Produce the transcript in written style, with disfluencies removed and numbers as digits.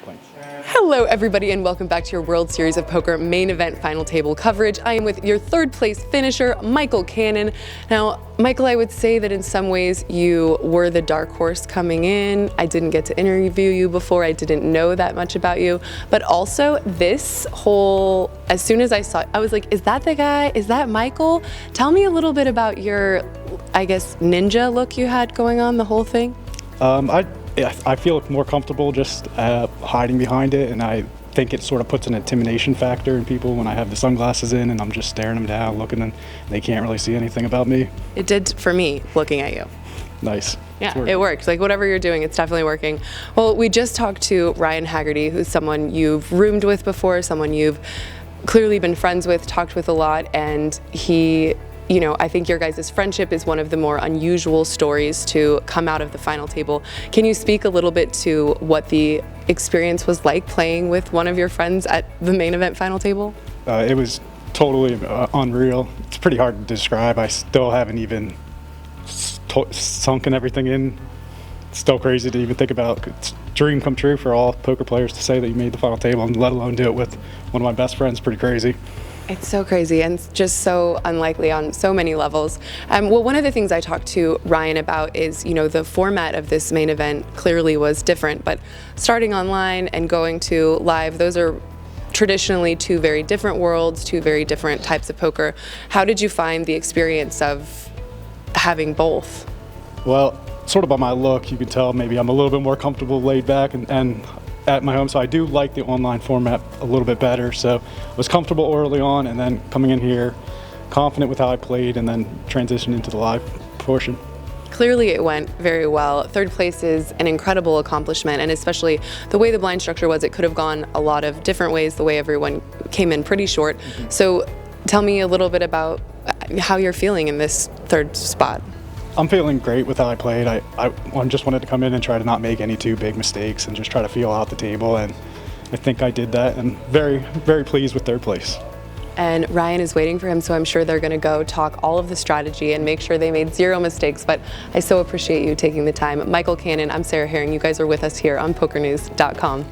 Thanks. Hello everybody and welcome back to your World Series of Poker main event final table coverage. I am with your third place finisher, Michael Cannon. Now, Michael, I would say that in some ways you were the dark horse coming in. I didn't get to interview you before. I didn't know that much about you. But also this whole, as soon as I saw it, I was like, is that the guy? Is that Michael? Tell me a little bit about your, I guess, ninja look you had going on the whole thing. I feel more comfortable just hiding behind it, and I think it sort of puts an intimidation factor in people when I have the sunglasses in and I'm just staring them down, looking, and they can't really see anything about me. It did for me, looking at you. Nice. Yeah, it works. Like whatever you're doing, it's definitely working. Well, we just talked to Ryan Hagerty, who's someone you've roomed with before, someone you've clearly been friends with, talked with a lot, and he, you know, I think your guys' friendship is one of the more unusual stories to come out of the final table. Can you speak a little bit to what the experience was like playing with one of your friends at the main event final table? It was totally unreal. It's pretty hard to describe. I still haven't even sunken everything in. It's still crazy to even think about. It's a dream come true for all poker players to say that you made the final table, and let alone do it with one of my best friends. Pretty crazy. It's so crazy and just so unlikely on so many levels. Well, one of the things I talked to Ryan about is, you know, the format of this main event clearly was different, but starting online and going to live, those are traditionally two very different worlds, two very different types of poker. How did you find the experience of having both? Well, sort of by my look, you can tell maybe I'm a little bit more comfortable, laid back, and at my home, so I do like the online format a little bit better. So I was comfortable early on, and then coming in here, confident with how I played, and then transitioned into the live portion. Clearly it went very well. Third place is an incredible accomplishment, and especially the way the blind structure was, it could have gone a lot of different ways, the way everyone came in pretty short. So tell me a little bit about how you're feeling in this third spot. I'm feeling great with how I played. I just wanted to come in and try to not make any too big mistakes and just try to feel out the table, and I think I did that, and very, very pleased with third place. And Ryan is waiting for him, so I'm sure they're going to go talk all of the strategy and make sure they made zero mistakes, but I so appreciate you taking the time. Michael Cannon, I'm Sarah Herring. You guys are with us here on PokerNews.com.